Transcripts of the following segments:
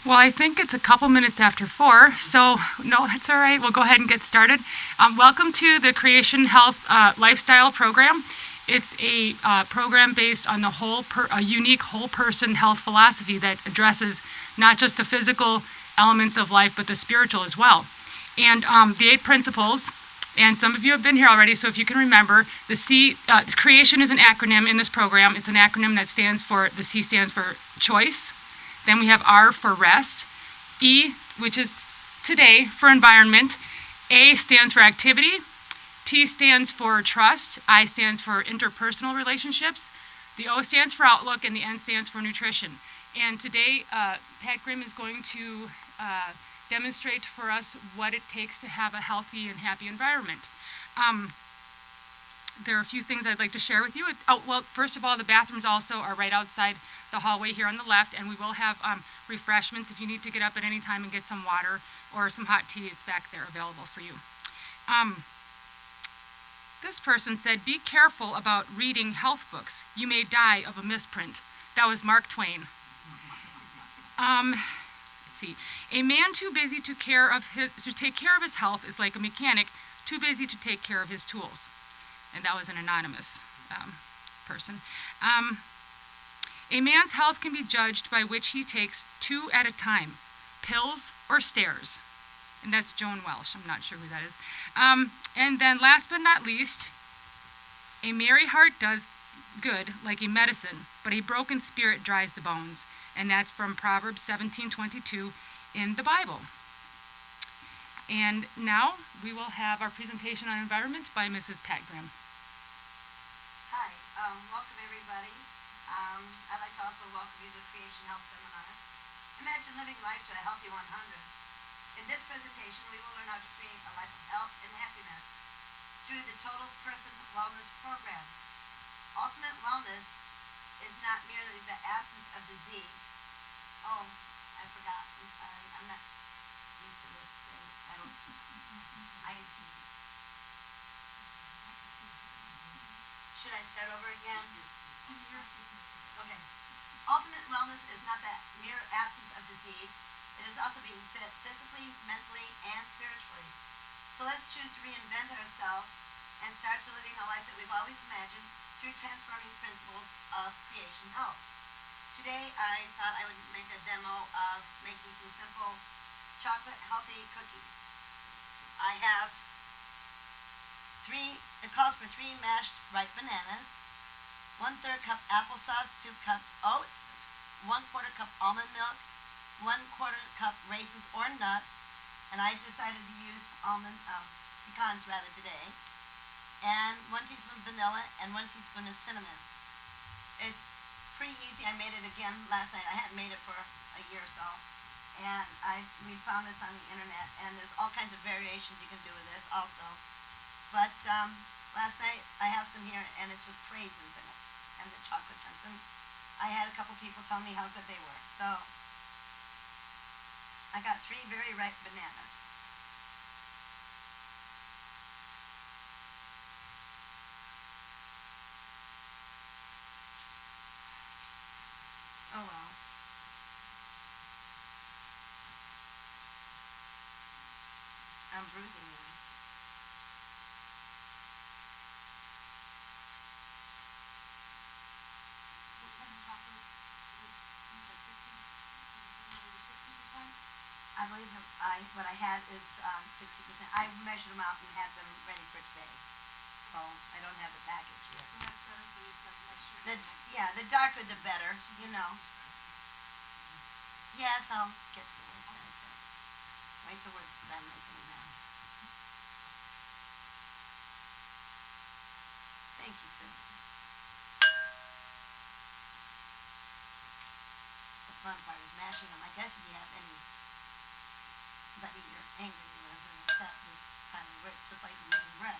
Well, I think it's a couple minutes after 4, so no, that's all right. We'll go ahead and get started. Welcome to the Creation Health Lifestyle Program. It's a program based on a unique whole person health philosophy that addresses not just the physical elements of life, but the spiritual as well. And the 8 principles, and some of you have been here already, so if you can remember, creation is an acronym in this program. It's an acronym that the C stands for choice. Then we have R for rest, E, which is today, for environment, A stands for activity, T stands for trust, I stands for interpersonal relationships, the O stands for outlook, and the N stands for nutrition. And today, Pat Grimm is going to demonstrate for us what it takes to have a healthy and happy environment. There are a few things I'd like to share with you. Well, first of all, the bathrooms also are right outside the hallway here on the left, and we will have refreshments if you need to get up at any time and get some water or some hot tea. It's back there available for you. This person said, "Be careful about reading health books. You may die of a misprint." That was Mark Twain. Let's see. "A man too busy to take care of his health is like a mechanic too busy to take care of his tools." And that was an anonymous person. "A man's health can be judged by which he takes 2 at a time, pills or stairs." And that's Joan Welsh. I'm not sure who that is. And then last but not least, "A merry heart does good like a medicine, but a broken spirit dries the bones." And that's from Proverbs 17:22 in the Bible. And now we will have our presentation on environment by Mrs. Pat Grimm. Hi, welcome everybody. I'd like to also welcome you to the Creation Health Seminar. Imagine living life to a healthy 100. In this presentation, we will learn how to create a life of health and happiness through the Total Person Wellness Program. Ultimate wellness is not merely the absence of disease. Oh, I forgot. I'm sorry. I'm not used to this thing. Should I start over again? Okay. Ultimate wellness is not that mere absence of disease. It is also being fit physically, mentally, and spiritually. So let's choose to reinvent ourselves and start to living a life that we've always imagined through transforming principles of creation health. Today, I thought I would make a demo of making some simple chocolate healthy cookies. I have it calls for 3 mashed ripe bananas, 1/3 cup applesauce, 2 cups oats, 1/4 cup almond milk, 1/4 cup raisins or nuts, and I decided to use pecans rather today, and 1 teaspoon of vanilla and 1 teaspoon of cinnamon. It's pretty easy. I made it again last night. I hadn't made it for a year or so, and we found this on the internet, and there's all kinds of variations you can do with this also. But last night I have some here, and it's with raisins in it and the chocolate chunks. And I had a couple people tell me how good they were. So I got 3 very ripe bananas. Oh well. I'm bruising them. I believe what I had is 60%. I measured them out and had them ready for today. So I don't have the package yet. So that's better for you, extra. Yeah, the darker the better, you know. Yes, I'll get to the raspberries first. Wait till we're done making a mess. Thank you, Susan. The fun part is mashing them. I guess if you have anybody you're angry with or upset, this probably works just like making bread.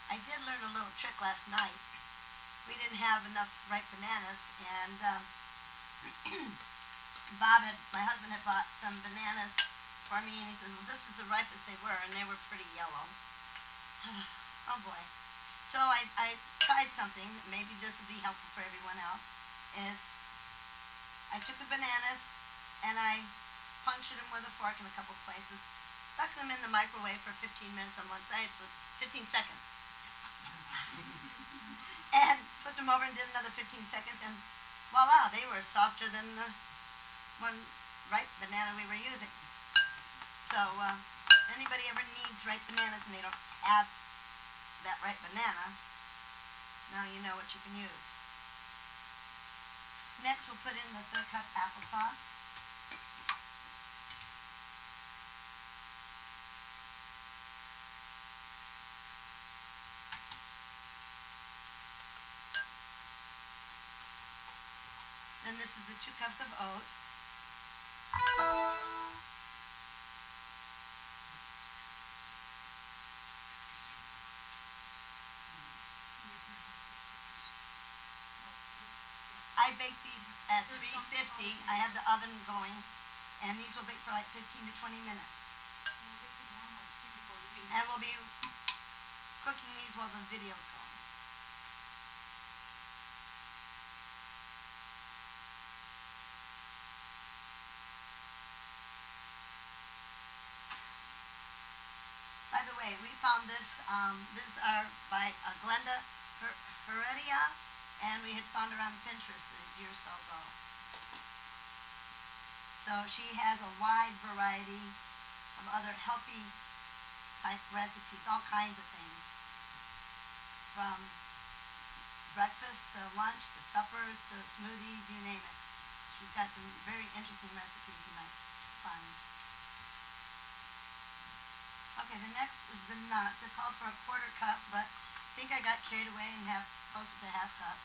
I did learn a little trick last night. we didn't have enough ripe bananas, and my husband had bought some bananas for me, and he said, well, this is the ripest they were, and they were pretty yellow. Oh boy. So I tried something, maybe this would be helpful for everyone else, is I took the bananas and I punctured them with a fork in a couple places, stuck them in the microwave for 15 minutes on one side, for 15 seconds. And flipped them over and did another 15 seconds, and voila, they were softer than the one ripe banana we were using. So if anybody ever needs ripe bananas and they don't have that ripe banana, now you know what you can use. Next, we'll put in the 1/3 cup applesauce. Then this is the 2 cups of oats. I bake these at 350. I have the oven going, and these will bake for like 15 to 20 minutes. And we'll be cooking these while the video's going. By the way, we found this. These are by Glenda Heredia, and we had found her on Pinterest a year or so ago. So she has a wide variety of other healthy type recipes, all kinds of things, from breakfast to lunch to suppers to smoothies, you name it. She's got some very interesting recipes you might find. Okay, the next is the nuts. It called for a 1/4 cup, but I think I got carried away and have closer to 1/2 cup.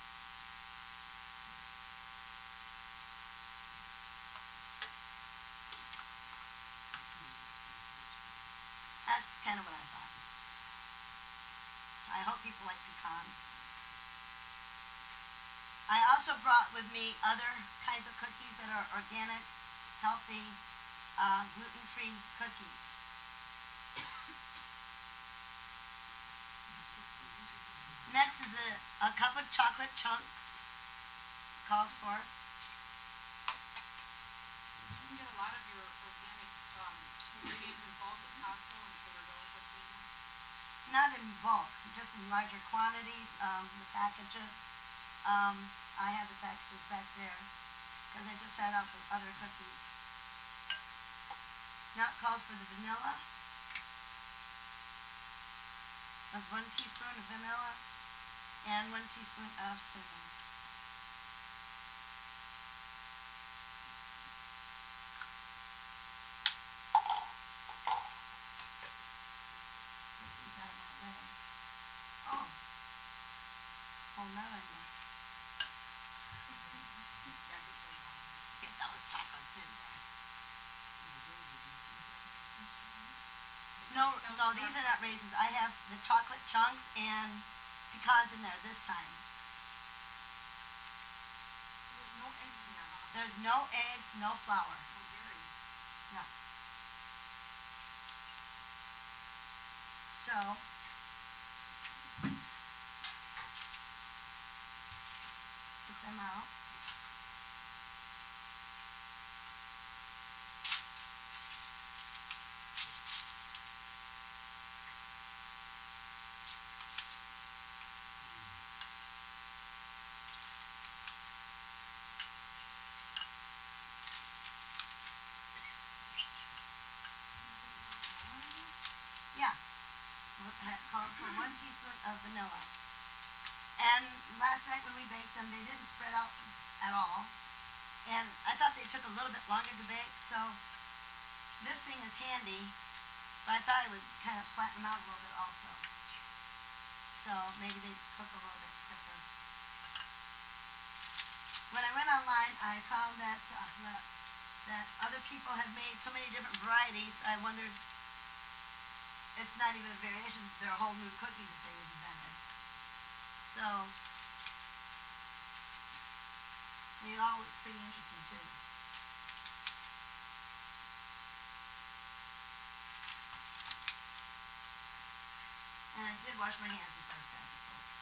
That's kind of what I thought. I hope people like pecans. I also brought with me other kinds of cookies that are organic, healthy, gluten-free cookies. Next is a cup of chocolate chunks, calls for. You can get a lot of your organic ingredients in bulk at Costco and Trader Joe's, I've seen them. Not in bulk, just in larger quantities, the packages. I have the packages back there because I just set out the other cookies. Now it calls for the vanilla. That's 1 teaspoon of vanilla and 1 teaspoon of cinnamon. Oh, nut onion. Get those chocolates in there. No, these are not raisins. I have the chocolate chunks and pecans in there this time. There's no eggs in there, huh? There's no eggs, no flour. No dairy. No. So, let's get them out. Yeah, called for 1 teaspoon of vanilla. And last night when we baked them, they didn't spread out at all. And I thought they took a little bit longer to bake, so this thing is handy, but I thought it would kind of flatten them out a little bit also. So maybe they'd cook a little bit quicker. When I went online, I found that that other people have made so many different varieties. I wondered, it's not even a variation, they're whole new cookies that they invented. So They all look pretty interesting too. And I did wash my hands before I started, folks.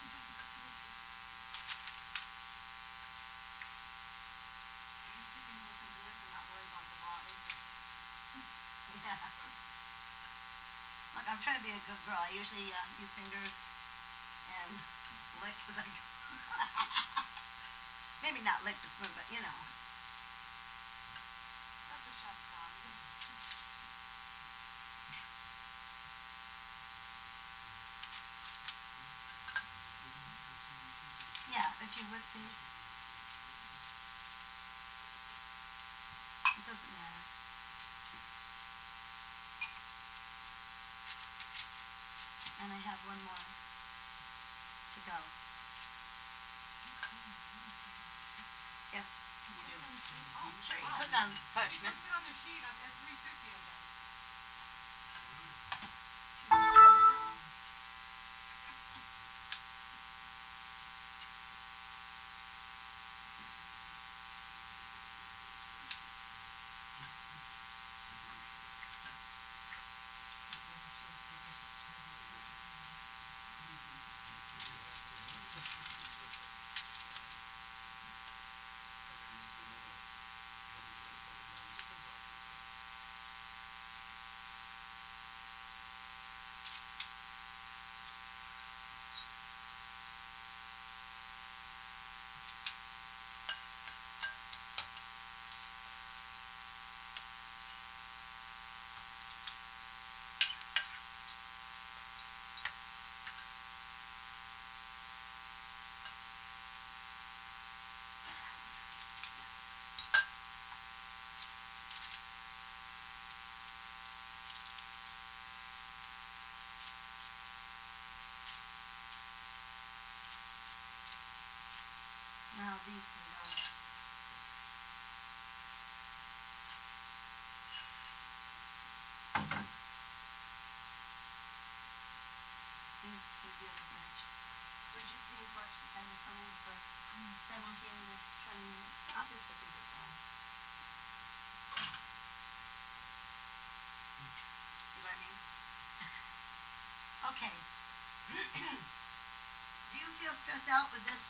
At least you can listen to this and not worry about the law. Yeah. Look, I'm trying to be a good girl. I usually use fingers and lick as I go. Maybe not lick the spoon, but you know. That's a chef's law. Yeah, if you would please. It doesn't matter. And I have one more to go. Yes, you do. Oh, Sure, you wow. cook on He parchment. puts it on the sheet at 350, I guess. Now these can go. See, here's the other branch. Would you please watch the timer for me for 17 to 20 minutes? I'll just set these aside. See what I mean? Okay. Do you feel stressed out with this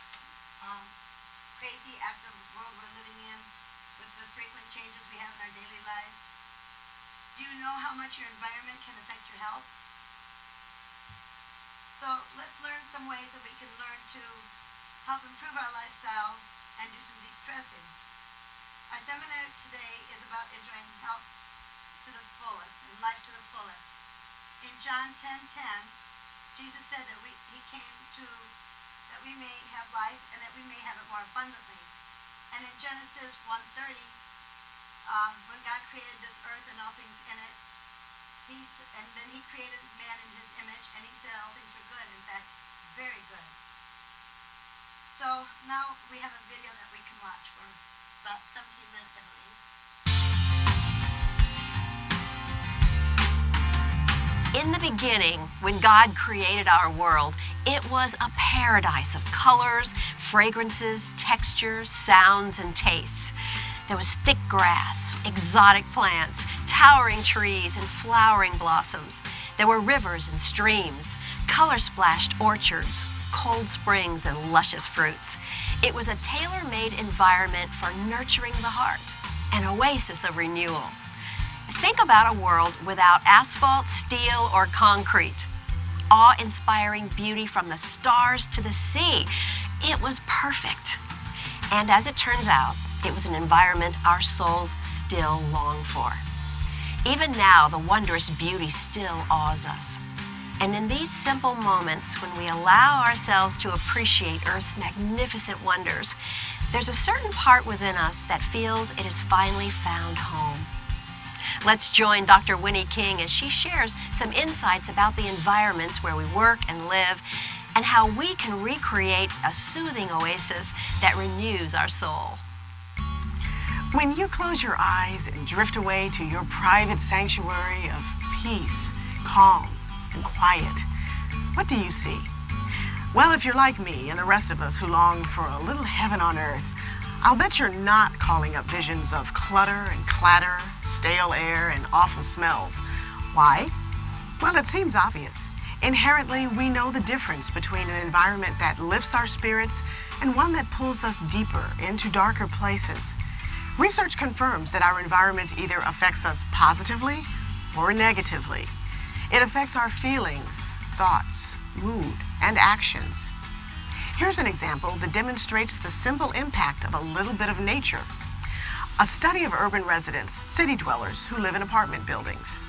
crazy active world we're living in, with the frequent changes we have in our daily lives? Do you know how much your environment can affect your health? So let's learn some ways that we can learn to help improve our lifestyle and do some de-stressing. Our seminar today is about enjoying health to the fullest and life to the fullest. In John 10:10, Jesus said that he came to that we may have life and that we may have it more abundantly. And in Genesis 1:30, when God created this earth and all things in it, and then he created man in his image, and he said all things were good, in fact, very good. So now we have a video that we can watch for about 17 minutes, I believe. In the beginning, when God created our world, it was a paradise of colors, fragrances, textures, sounds, and tastes. There was thick grass, exotic plants, towering trees, and flowering blossoms. There were rivers and streams, color-splashed orchards, cold springs, and luscious fruits. It was a tailor-made environment for nurturing the heart, an oasis of renewal. Think about a world without asphalt, steel, or concrete. Awe-inspiring beauty from the stars to the sea. It was perfect. And as it turns out, it was an environment our souls still long for. Even now, the wondrous beauty still awes us. And in these simple moments, when we allow ourselves to appreciate Earth's magnificent wonders, there's a certain part within us that feels it has finally found home. Let's join Dr. Winnie King as she shares some insights about the environments where we work and live, and how we can recreate a soothing oasis that renews our soul. When you close your eyes and drift away to your private sanctuary of peace, calm, and quiet, what do you see? Well, if you're like me and the rest of us who long for a little heaven on earth, I'll bet you're not calling up visions of clutter and clatter, stale air, and awful smells. Why? Well, it seems obvious. Inherently, we know the difference between an environment that lifts our spirits and one that pulls us deeper into darker places. Research confirms that our environment either affects us positively or negatively. It affects our feelings, thoughts, mood, and actions. Here's an example that demonstrates the simple impact of a little bit of nature. A study of urban residents, city dwellers who live in apartment buildings.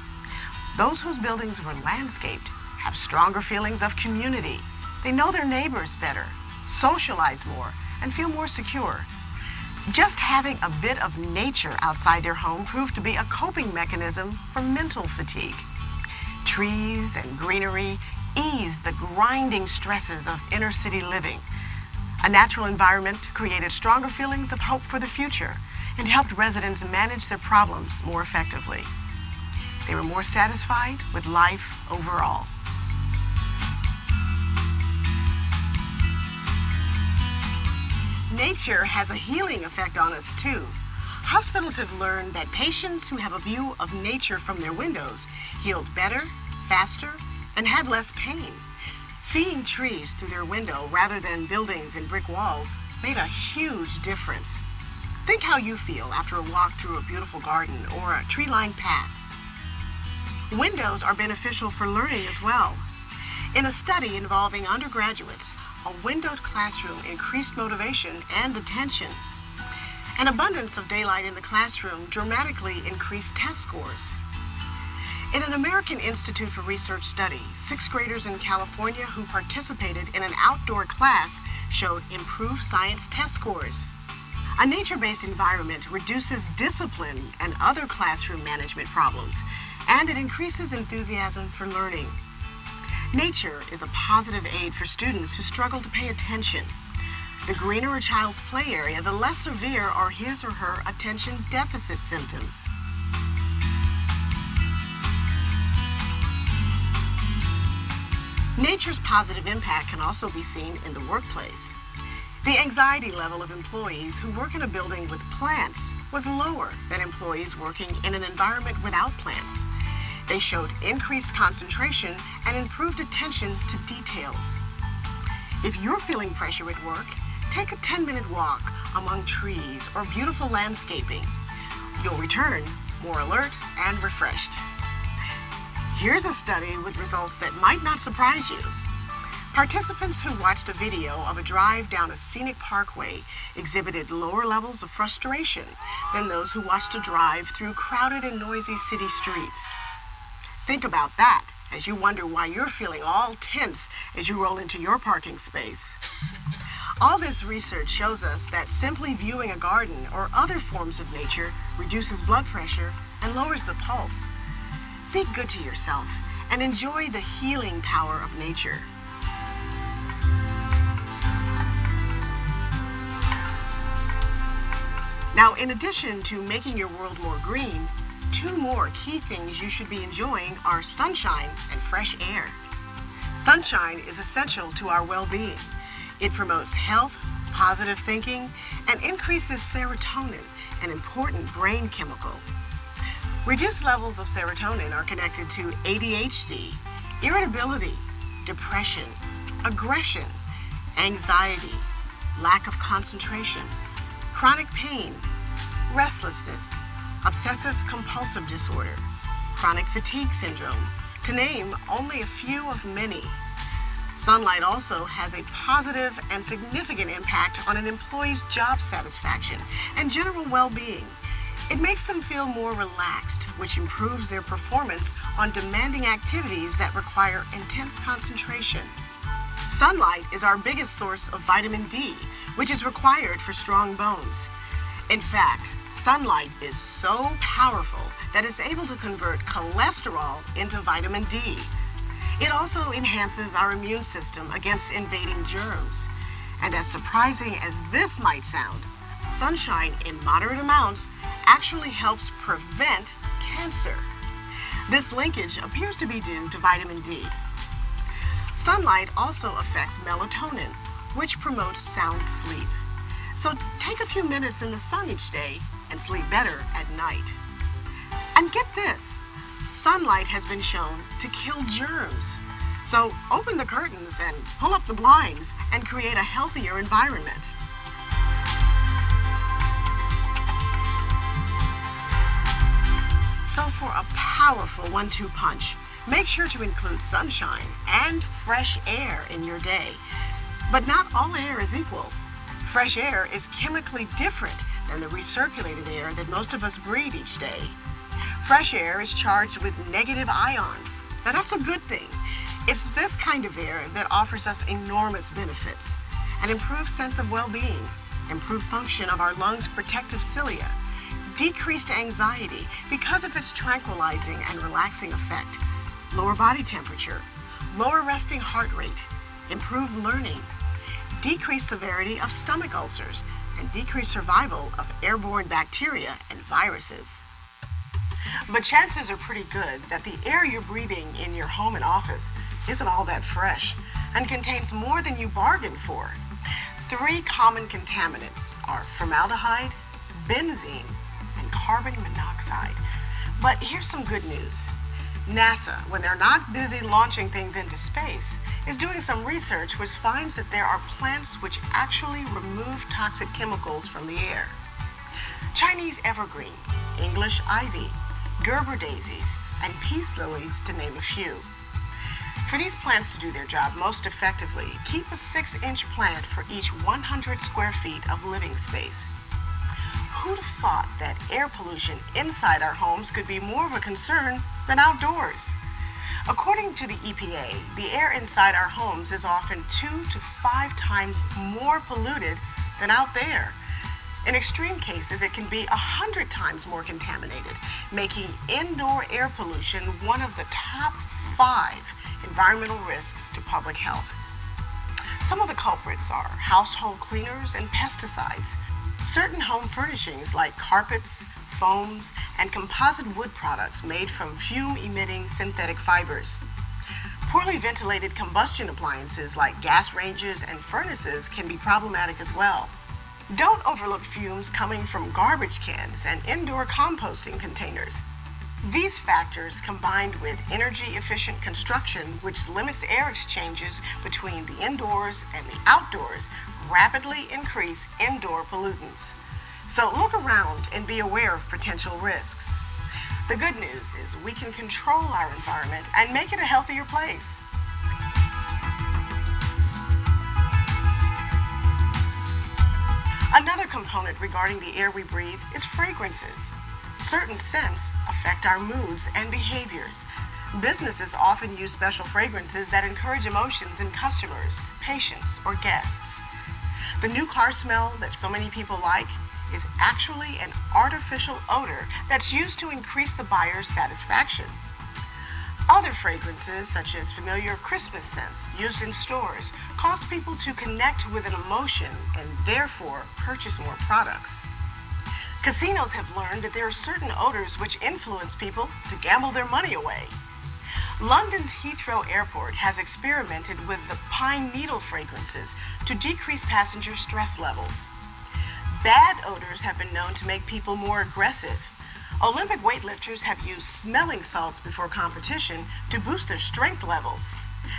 Those whose buildings were landscaped have stronger feelings of community. They know their neighbors better, socialize more, and feel more secure. Just having a bit of nature outside their home proved to be a coping mechanism for mental fatigue. Trees and greenery eased the grinding stresses of inner city living. A natural environment created stronger feelings of hope for the future and helped residents manage their problems more effectively. They were more satisfied with life overall. Nature has a healing effect on us too. Hospitals have learned that patients who have a view of nature from their windows healed better, faster, and had less pain. Seeing trees through their window rather than buildings and brick walls made a huge difference. Think how you feel after a walk through a beautiful garden or a tree-lined path. Windows are beneficial for learning as well. In a study involving undergraduates, a windowed classroom increased motivation and attention. An abundance of daylight in the classroom dramatically increased test scores. In an American Institute for Research study, 6th graders in California who participated in an outdoor class showed improved science test scores. A nature-based environment reduces discipline and other classroom management problems, and it increases enthusiasm for learning. Nature is a positive aid for students who struggle to pay attention. The greener a child's play area, the less severe are his or her attention deficit symptoms. Nature's positive impact can also be seen in the workplace. The anxiety level of employees who work in a building with plants was lower than employees working in an environment without plants. They showed increased concentration and improved attention to details. If you're feeling pressure at work, take a 10-minute walk among trees or beautiful landscaping. You'll return more alert and refreshed. Here's a study with results that might not surprise you. Participants who watched a video of a drive down a scenic parkway exhibited lower levels of frustration than those who watched a drive through crowded and noisy city streets. Think about that as you wonder why you're feeling all tense as you roll into your parking space. All this research shows us that simply viewing a garden or other forms of nature reduces blood pressure and lowers the pulse. Be good to yourself and enjoy the healing power of nature. Now, in addition to making your world more green, 2 more key things you should be enjoying are sunshine and fresh air. Sunshine is essential to our well-being. It promotes health, positive thinking, and increases serotonin, an important brain chemical. Reduced levels of serotonin are connected to ADHD, irritability, depression, aggression, anxiety, lack of concentration, chronic pain, restlessness, obsessive-compulsive disorder, chronic fatigue syndrome, to name only a few of many. Sunlight also has a positive and significant impact on an employee's job satisfaction and general well-being. It makes them feel more relaxed, which improves their performance on demanding activities that require intense concentration. Sunlight is our biggest source of vitamin D, which is required for strong bones. In fact, sunlight is so powerful that it's able to convert cholesterol into vitamin D. It also enhances our immune system against invading germs. And as surprising as this might sound, sunshine in moderate amounts actually helps prevent cancer. This linkage appears to be due to vitamin D. Sunlight also affects melatonin, which promotes sound sleep. So take a few minutes in the sun each day and sleep better at night. And get this, sunlight has been shown to kill germs. So open the curtains and pull up the blinds and create a healthier environment. So for a powerful 1-2 punch, make sure to include sunshine and fresh air in your day. But not all air is equal. Fresh air is chemically different than the recirculated air that most of us breathe each day. Fresh air is charged with negative ions. Now that's a good thing. It's this kind of air that offers us enormous benefits: an improved sense of well-being, improved function of our lungs' protective cilia, decreased anxiety because of its tranquilizing and relaxing effect, lower body temperature, lower resting heart rate, improved learning, decreased severity of stomach ulcers, and decreased survival of airborne bacteria and viruses. But chances are pretty good that the air you're breathing in your home and office isn't all that fresh and contains more than you bargained for. 3 common contaminants are formaldehyde, benzene, and carbon monoxide. But here's some good news. NASA, when they're not busy launching things into space, is doing some research which finds that there are plants which actually remove toxic chemicals from the air. Chinese evergreen, English ivy, Gerber daisies, and peace lilies, to name a few. For these plants to do their job most effectively, keep a 6-inch plant for each 100 square feet of living space. Who'd have thought that air pollution inside our homes could be more of a concern than outdoors? According to the EPA, the air inside our homes is often 2 to 5 times more polluted than out there. In extreme cases, it can be 100 times more contaminated, making indoor air pollution one of the top 5 environmental risks to public health. Some of the culprits are household cleaners and pesticides, certain home furnishings like carpets, foams, and composite wood products made from fume-emitting synthetic fibers. Poorly ventilated combustion appliances like gas ranges and furnaces can be problematic as well. Don't overlook fumes coming from garbage cans and indoor composting containers. These factors, combined with energy-efficient construction, which limits air exchanges between the indoors and the outdoors, rapidly increase indoor pollutants. So look around and be aware of potential risks. The good news is we can control our environment and make it a healthier place. Another component regarding the air we breathe is fragrances. Certain scents affect our moods and behaviors. Businesses often use special fragrances that encourage emotions in customers, patients, or guests. The new car smell that so many people like is actually an artificial odor that's used to increase the buyer's satisfaction. Other fragrances, such as familiar Christmas scents used in stores, cause people to connect with an emotion and therefore purchase more products. Casinos have learned that there are certain odors which influence people to gamble their money away. London's Heathrow Airport has experimented with the pine needle fragrances to decrease passenger stress levels. Bad odors have been known to make people more aggressive. Olympic weightlifters have used smelling salts before competition to boost their strength levels.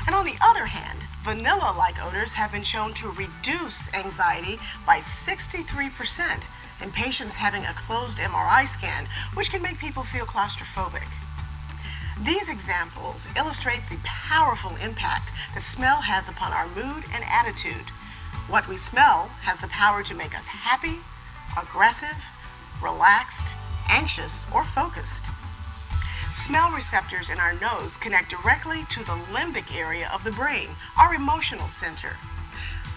And on the other hand, vanilla-like odors have been shown to reduce anxiety by 63% in patients having a closed MRI scan, which can make people feel claustrophobic. These examples illustrate the powerful impact that smell has upon our mood and attitude. What we smell has the power to make us happy, aggressive, relaxed, anxious, or focused. Smell receptors in our nose connect directly to the limbic area of the brain, our emotional center.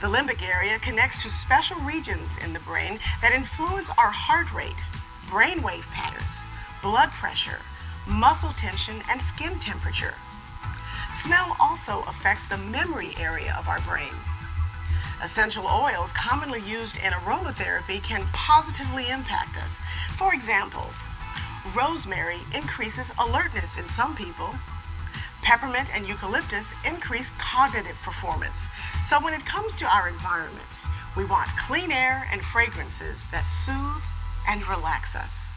The limbic area connects to special regions in the brain that influence our heart rate, brainwave patterns, blood pressure, muscle tension, and skin temperature. Smell also affects the memory area of our brain. Essential oils commonly used in aromatherapy can positively impact us. For example, rosemary increases alertness in some people. Peppermint and eucalyptus increase cognitive performance. So when it comes to our environment, We want clean air and fragrances that soothe and relax us.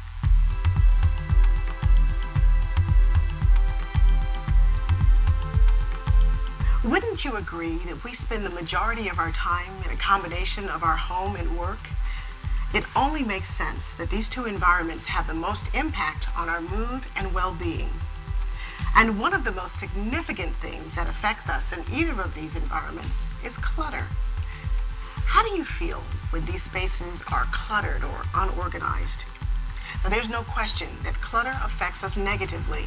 Wouldn't you agree that we spend the majority of our time in a combination of our home and work? It only makes sense that these two environments have the most impact on our mood and well-being. And one of the most significant things that affects us in either of these environments is clutter. How do you feel when these spaces are cluttered or unorganized? Now, there's no question that clutter affects us negatively.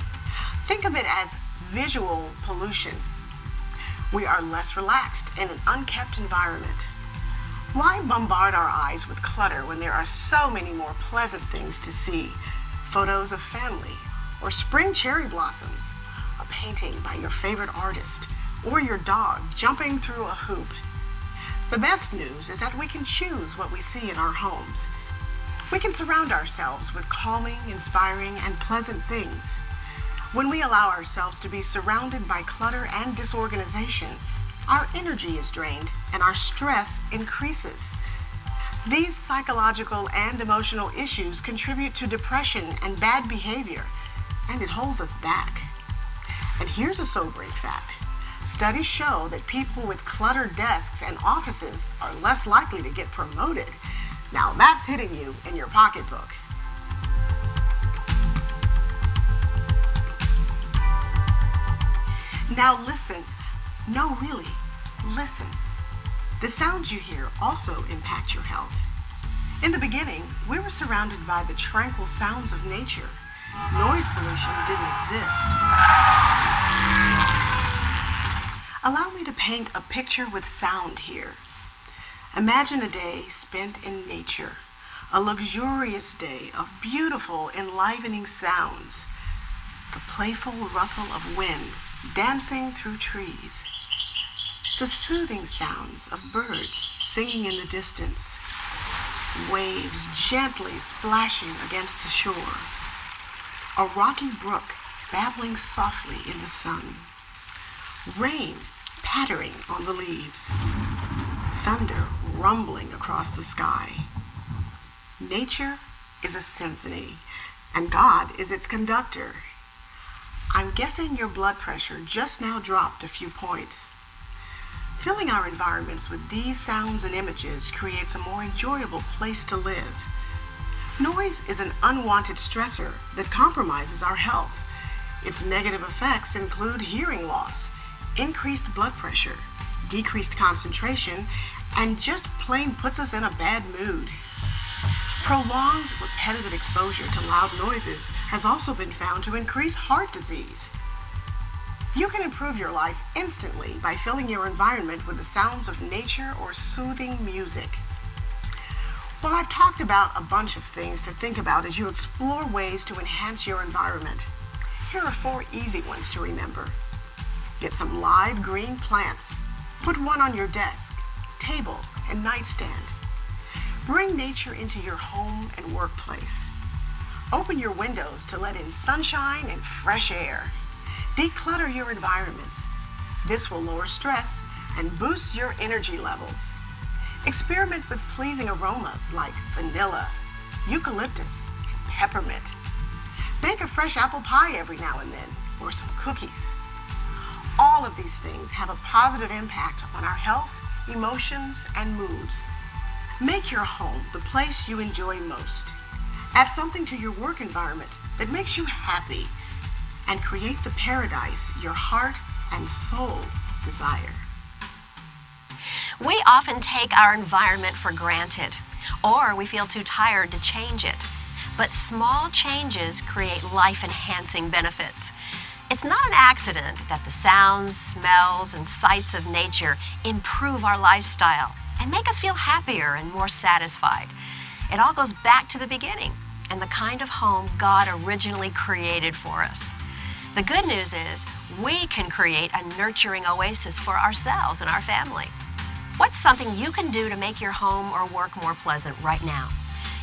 Think of it as visual pollution. We are less relaxed in an unkept environment. Why bombard our eyes with clutter when there are so many more pleasant things to see? Photos of family, or spring cherry blossoms, a painting by your favorite artist, or your dog jumping through a hoop. The best news is that we can choose what we see in our homes. We can surround ourselves with calming, inspiring, and pleasant things. When we allow ourselves to be surrounded by clutter and disorganization, our energy is drained and our stress increases. These psychological and emotional issues contribute to depression and bad behavior, and it holds us back. And here's a sobering fact. Studies show that people with cluttered desks and offices are less likely to get promoted. Now that's hitting you in your pocketbook. Now listen. No, really, listen. The sounds you hear also impact your health. In the beginning, we were surrounded by the tranquil sounds of nature. Noise pollution didn't exist. Allow me to paint a picture with sound here. Imagine a day spent in nature, a luxurious day of beautiful, enlivening sounds. The playful rustle of wind dancing through trees. The soothing sounds of birds singing in the distance. Waves gently splashing against the shore. A rocky brook babbling softly in the sun. Rain pattering on the leaves. Thunder rumbling across the sky. Nature is a symphony, and God is its conductor. I'm guessing your blood pressure just now dropped a few points. Filling our environments with these sounds and images creates a more enjoyable place to live. Noise is an unwanted stressor that compromises our health. Its negative effects include hearing loss, increased blood pressure, decreased concentration, and just plain puts us in a bad mood. Prolonged repetitive exposure to loud noises has also been found to increase heart disease. You can improve your life instantly by filling your environment with the sounds of nature or soothing music. Well, I've talked about a bunch of things to think about as you explore ways to enhance your environment. Here are 4 easy ones to remember. Get some live green plants. Put one on your desk, table, and nightstand. Bring nature into your home and workplace. Open your windows to let in sunshine and fresh air. Declutter your environments. This will lower stress and boost your energy levels. Experiment with pleasing aromas like vanilla, eucalyptus, and peppermint. Bake a fresh apple pie every now and then, or some cookies. All of these things have a positive impact on our health, emotions, and moods. Make your home the place you enjoy most. Add something to your work environment that makes you happy, and create the paradise your heart and soul desire. We often take our environment for granted, or we feel too tired to change it. But small changes create life-enhancing benefits. It's not an accident that the sounds, smells, and sights of nature improve our lifestyle and make us feel happier and more satisfied. It all goes back to the beginning and the kind of home God originally created for us. The good news is we can create a nurturing oasis for ourselves and our family. What's something you can do to make your home or work more pleasant right now?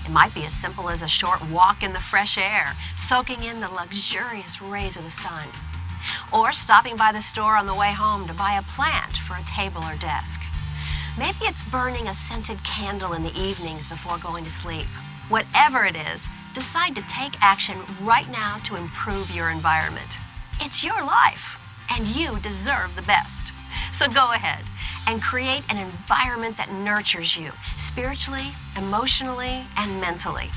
It might be as simple as a short walk in the fresh air, soaking in the luxurious rays of the sun, or stopping by the store on the way home to buy a plant for a table or desk. Maybe it's burning a scented candle in the evenings before going to sleep. Whatever it is, decide to take action right now to improve your environment. It's your life, and you deserve the best. So go ahead and create an environment that nurtures you spiritually, emotionally, and mentally.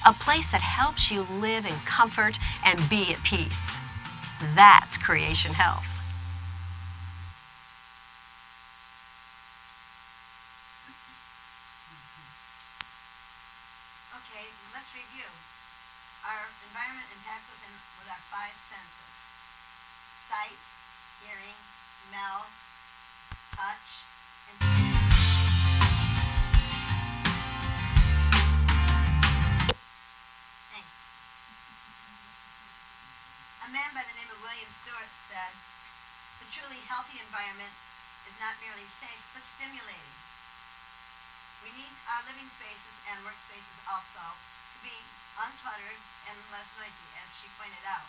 A place that helps you live in comfort and be at peace. That's creation health. Okay, let's review. Our environment impacts us with our five senses: sight, hearing, smell, touch, and taste. Thanks. A man by the name of William Stewart said, "The truly healthy environment is not merely safe, but stimulating." We need our living spaces and workspaces also to be uncluttered and less noisy, as she pointed out.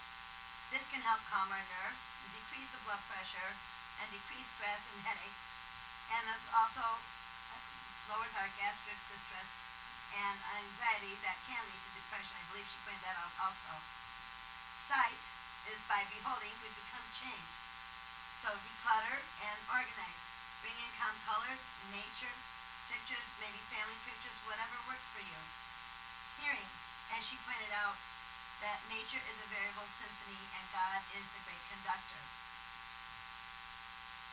This can help calm our nerves, decrease the blood pressure, and decrease stress and headaches, and it also lowers our gastric distress and anxiety that can lead to depression. I believe she pointed that out also. Sight is by beholding we become changed. So declutter and organize. Bring in calm colors, nature, pictures, maybe family pictures, whatever works for you. Hearing, as she pointed out, that nature is a variable symphony and God is the great conductor.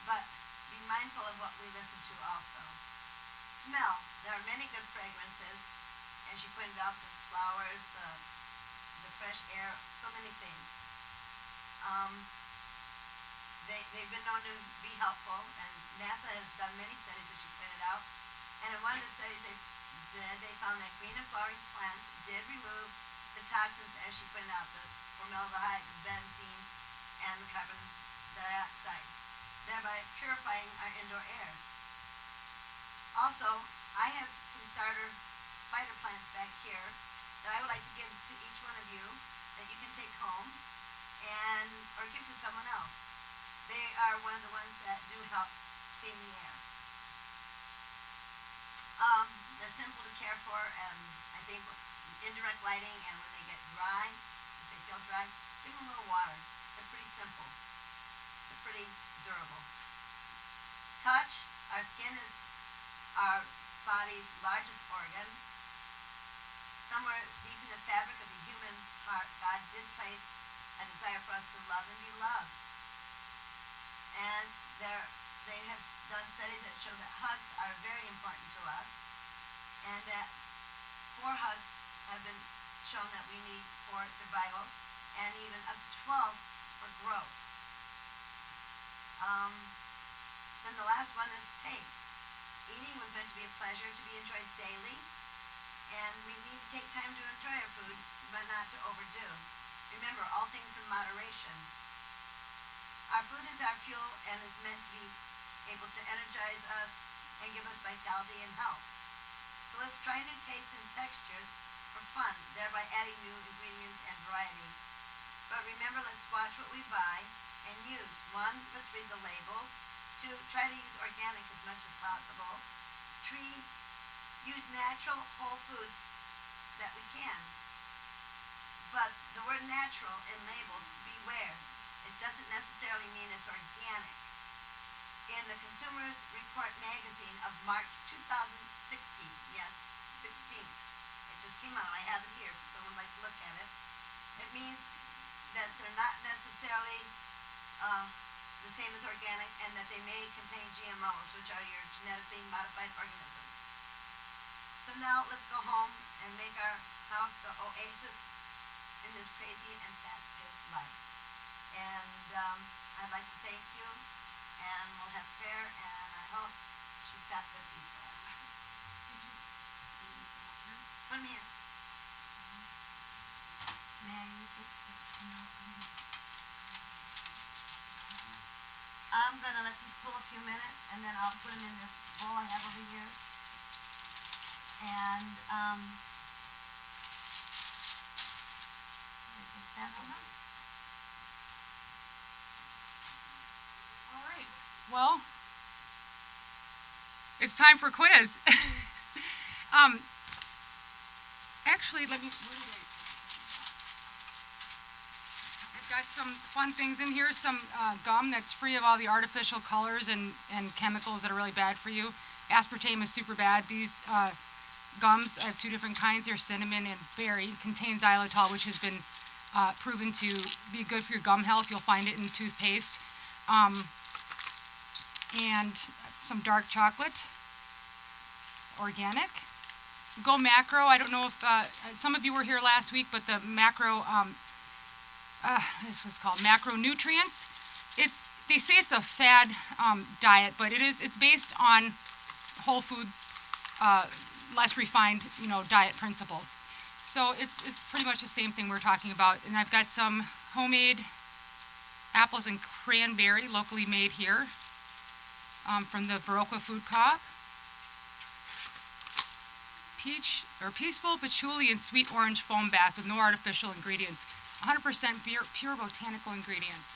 But be mindful of what we listen to also. Smell, there are many good fragrances, and she pointed out the flowers, the fresh air, so many things. They've been known to be helpful, and NASA has done many studies, as she pointed out. And in one of the studies they did, they found that green and flowering plants did remove the toxins, as she pointed out, the formaldehyde, the benzene, and the carbon dioxide, thereby purifying our indoor air. Also, I have some starter spider plants back here that I would like to give to each one of you that you can take home or give to someone else. They are one of the ones that do help clean the air. They're simple to care for, and I think indirect lighting, and when they get dry, if they feel dry, give them a little water. They're pretty simple. They're pretty durable. Touch, our skin is our body's largest organ. Somewhere deep in the fabric of the human heart, God did place a desire for us to love and be loved. And they have done studies that show that hugs are very important to us, and that 4 hugs have been shown that we need for survival, and even up to 12 for growth. Then the last one is taste. Eating was meant to be a pleasure to be enjoyed daily, and we need to take time to enjoy our food, but not to overdo. Remember, all things in moderation. Our food is our fuel and is meant to be able to energize us and give us vitality and health. So let's try new tastes and textures for fun, thereby adding new ingredients and variety. But remember, let's watch what we buy and use. 1, let's read the labels. 2, try to use organic as much as possible. 3, use natural whole foods that we can. But the word natural in labels, beware. It doesn't necessarily mean it's organic. In the Consumer's Report magazine of March 2016, yes, 16, it just came out, I have it here, so someone would like to look at it. It means that they're not necessarily the same as organic, and that they may contain GMOs, which are your genetically modified organisms. So now let's go home and make our house the oasis in this crazy and fast-paced life. And I'd like to thank you, and we'll have prayer, and I hope she's got cookies for us. Put them here. May I use this? No. I'm going to let these cool a few minutes, and then I'll put them in this bowl I have over here. And sample them. All right. Well, It's time for quiz. Actually, let me. I've got some fun things in here. Some gum that's free of all the artificial colors and chemicals that are really bad for you. Aspartame is super bad. These gums, I have two different kinds here, cinnamon and berry, contain xylitol, which has been proven to be good for your gum health. You'll find it in toothpaste. And some dark chocolate, organic. Go macro. I don't know if some of you were here last week, but the macro, this was called macronutrients. They say it's a fad diet, but it's based on whole food, less refined, diet principle. So it's pretty much the same thing we're talking about. And I've got some homemade apples and cranberry, locally made here, from the Baroque Food Co-op. Peaceful patchouli and sweet orange foam bath with no artificial ingredients. 100% pure botanical ingredients.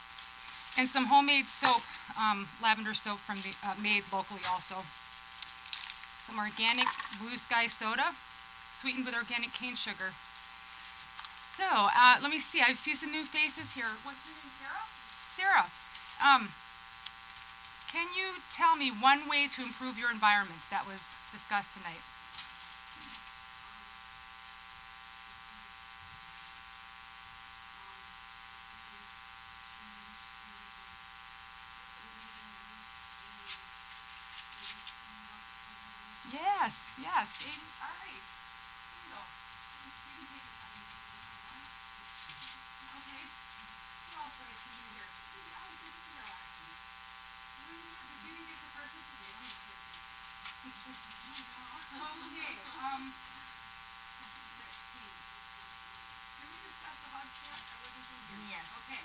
And some homemade soap, lavender soap from made locally also. Some organic Blue Sky soda, sweetened with organic cane sugar. So, let me see. I see some new faces here. What's your name, Sarah? Sarah, can you tell me one way to improve your environment that was discussed tonight? Yes, yes. All right. Here you go. You can take it. Okay. Who else do I see in here? Oh, this is your last week. Did you get the participate? Let me see. Okay. Let's see. Did we discuss the hugs yet? I wasn't in here. Yes. Okay.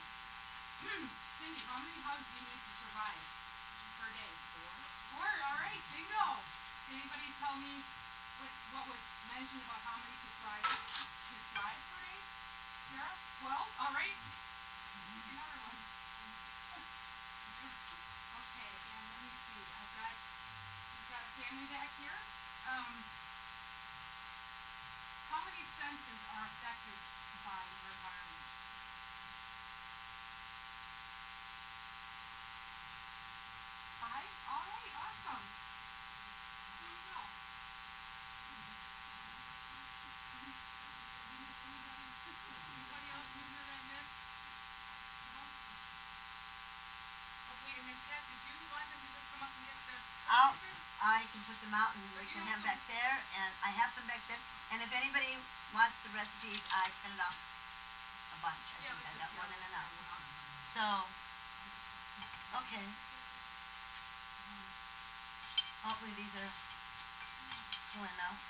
Cindy, how many hugs do you need to survive per day? Four? All right. Bingo. Anybody tell me what was mentioned about how many to thrive per day? Sarah? 12? All right. Another one. Okay, and let me see. We've got a family back here. How many senses are affected by your environment? 5? All right, awesome. Anybody else new here that I missed? No? Okay, and then Pat, did you want them to just come up and get the... I can put them out and we can have them back there, and I have some back there. And if anybody wants the recipes, I printed off a bunch. I think I got more than enough. So, okay. Hopefully these are full enough.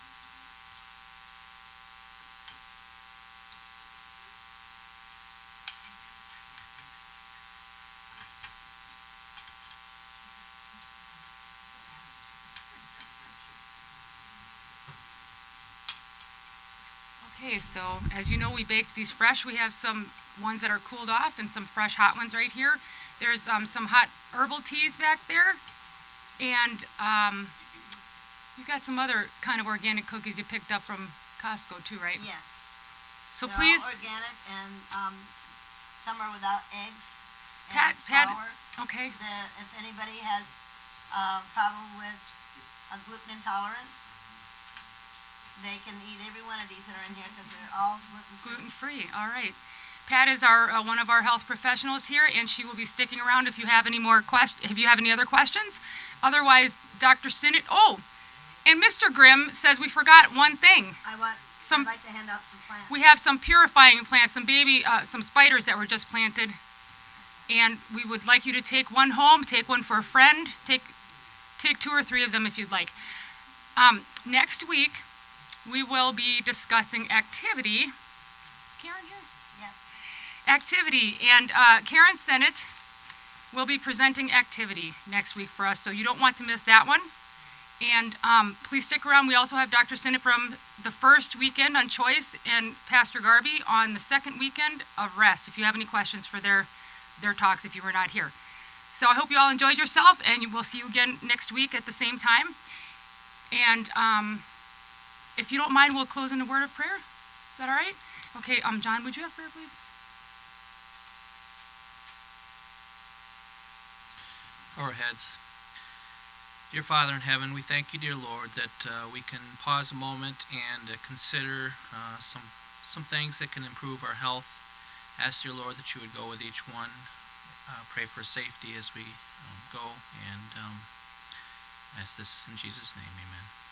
Okay, so as you know, we baked these fresh. We have some ones that are cooled off and some fresh hot ones right here. There's some hot herbal teas back there. And you've got some other kind of organic cookies you picked up from Costco too, right? Yes. So They're please... all organic, and some are without eggs and Pat, flour. okay. If anybody has a problem with a gluten intolerance, they can eat every one of these that are in here because they're all gluten-free. Gluten-free, all right. Pat is our one of our health professionals here, and she will be sticking around if you have any more if you have any other questions. Otherwise, Dr. Sinnott. Oh, and Mr. Grimm says we forgot one thing. I'd like to hand out some plants. We have some purifying plants, some spiders that were just planted, and we would like you to take one home, take one for a friend, take 2 or 3 of them if you'd like. Next week, we will be discussing activity. Is Karen here? Yes. Activity, and Karen Sinnott will be presenting activity next week for us, so you don't want to miss that one. And please stick around. We also have Dr. Sinnott from the first weekend on Choice and Pastor Garby on the second weekend of Rest, if you have any questions for their talks if you were not here. So I hope you all enjoyed yourself, and we'll see you again next week at the same time. And if you don't mind, we'll close in a word of prayer. Is that all right? Okay, John, would you have prayer, please? Bow our heads. Dear Father in heaven, we thank you, dear Lord, that we can pause a moment and consider some things that can improve our health. Ask, dear Lord, that you would go with each one. Pray for safety as we go, and ask this in Jesus' name, amen.